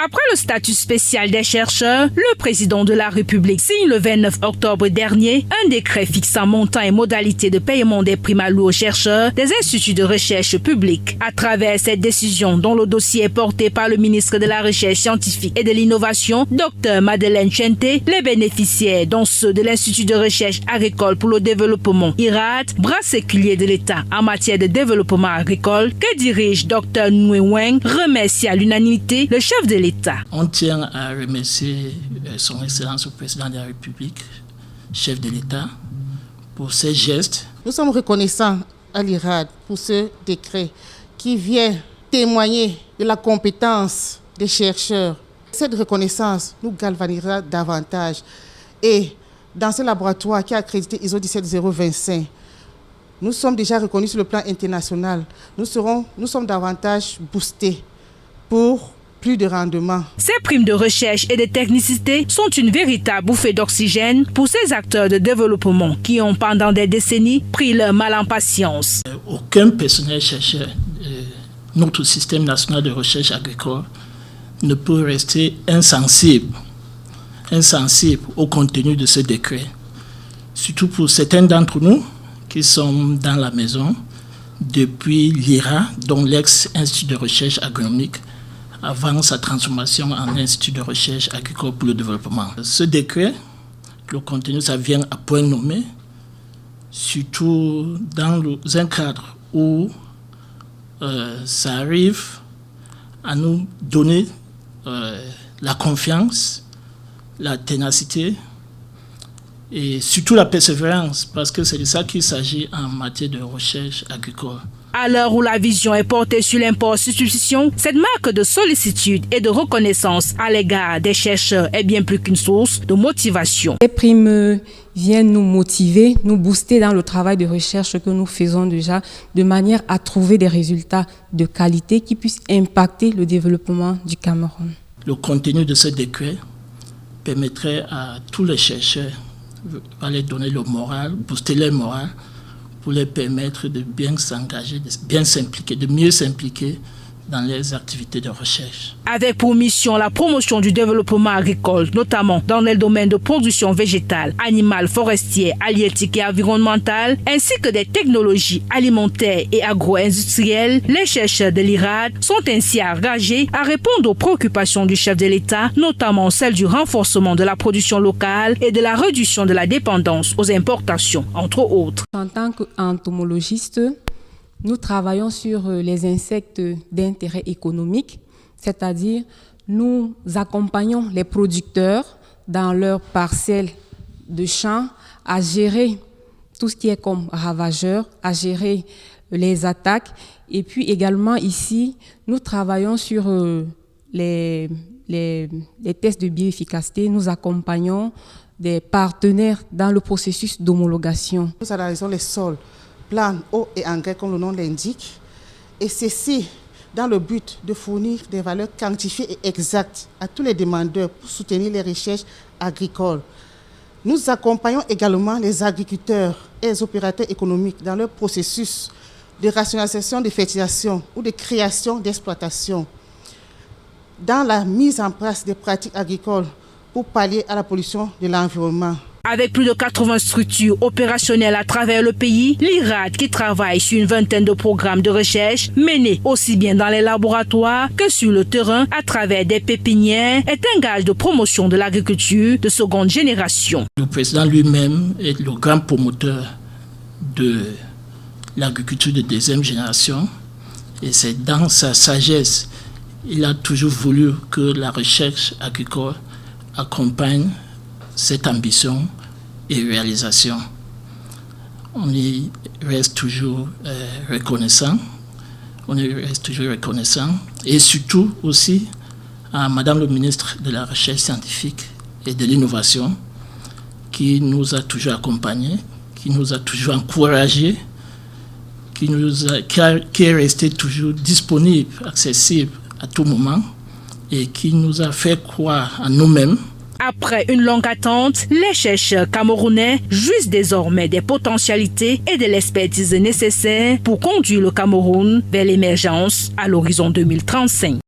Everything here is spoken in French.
Après le statut spécial des chercheurs, le président de la République signe le 29 octobre dernier un décret fixant montant et modalités de paiement des primes allouées aux chercheurs des instituts de recherche publics. À travers cette décision, dont le dossier est porté par le ministre de la Recherche scientifique et de l'Innovation, Dr Madeleine Chente, les bénéficiaires, dont ceux de l'Institut de recherche agricole pour le développement IRAD, bras séculier de l'État en matière de développement agricole, que dirige Dr Nguyen Weng, remercie à l'unanimité le chef de l'État. On tient à remercier son Excellence le Président de la République, chef de l'État, pour ces gestes. Nous sommes reconnaissants à l'IRAD pour ce décret qui vient témoigner de la compétence des chercheurs. Cette reconnaissance nous galvanisera davantage. Et dans ce laboratoire qui est accrédité ISO 17025, nous sommes déjà reconnus sur le plan international. Nous sommes davantage boostés pour plus de rendement. Ces primes de recherche et de technicité sont une véritable bouffée d'oxygène pour ces acteurs de développement qui ont pendant des décennies pris leur mal en patience. Aucun personnel chercheur de notre système national de recherche agricole ne peut rester insensible au contenu de ce décret. Surtout pour certains d'entre nous qui sont dans la maison depuis l'IRA, dont l'ex-Institut de recherche agronomique, avant sa transformation en Institut de recherche agricole pour le développement. Ce décret, le contenu, ça vient à point nommé, surtout dans un cadre où ça arrive à nous donner la confiance, la ténacité et surtout la persévérance, parce que c'est de ça qu'il s'agit en matière de recherche agricole. À l'heure où la vision est portée sur l'import-substitution, cette marque de sollicitude et de reconnaissance à l'égard des chercheurs est bien plus qu'une source de motivation. Les primes viennent nous motiver, nous booster dans le travail de recherche que nous faisons déjà, de manière à trouver des résultats de qualité qui puissent impacter le développement du Cameroun. Le contenu de ce décret permettrait à tous les chercheurs de leur donner le moral, booster leur moral, pour les permettre de bien s'engager, de bien s'impliquer, de mieux s'impliquer dans les activités de recherche. Avec pour mission la promotion du développement agricole, notamment dans les domaines de production végétale, animale, forestière, halieutique et environnementale, ainsi que des technologies alimentaires et agro-industrielles, les chercheurs de l'IRAD sont ainsi engagés à répondre aux préoccupations du chef de l'État, notamment celles du renforcement de la production locale et de la réduction de la dépendance aux importations, entre autres. En tant qu'entomologiste, nous travaillons sur les insectes d'intérêt économique, c'est-à-dire nous accompagnons les producteurs dans leurs parcelles de champs à gérer tout ce qui est comme ravageurs, à gérer les attaques. Et puis également ici, nous travaillons sur les tests de bioefficacité. Nous accompagnons des partenaires dans le processus d'homologation. Nous analysons les sols, plans, eau et engrais comme le nom l'indique, et ceci dans le but de fournir des valeurs quantifiées et exactes à tous les demandeurs pour soutenir les recherches agricoles. Nous accompagnons également les agriculteurs et les opérateurs économiques dans leur processus de rationalisation de fertilisation ou de création d'exploitation, dans la mise en place des pratiques agricoles pour pallier à la pollution de l'environnement. Avec plus de 80 structures opérationnelles à travers le pays, l'IRAD, qui travaille sur une vingtaine de programmes de recherche menés aussi bien dans les laboratoires que sur le terrain à travers des pépinières, est un gage de promotion de l'agriculture de seconde génération. Le président lui-même est le grand promoteur de l'agriculture de deuxième génération et c'est dans sa sagesse, il a toujours voulu que la recherche agricole accompagne cette ambition et réalisation. On y reste toujours reconnaissant. Et surtout aussi à Madame le ministre de la Recherche scientifique et de l'Innovation qui nous a toujours accompagnés, qui nous a toujours encouragés, qui est resté toujours disponible, accessible à tout moment et qui nous a fait croire en nous-mêmes. Après une longue attente, les chercheurs camerounais jouissent désormais des potentialités et de l'expertise nécessaires pour conduire le Cameroun vers l'émergence à l'horizon 2035.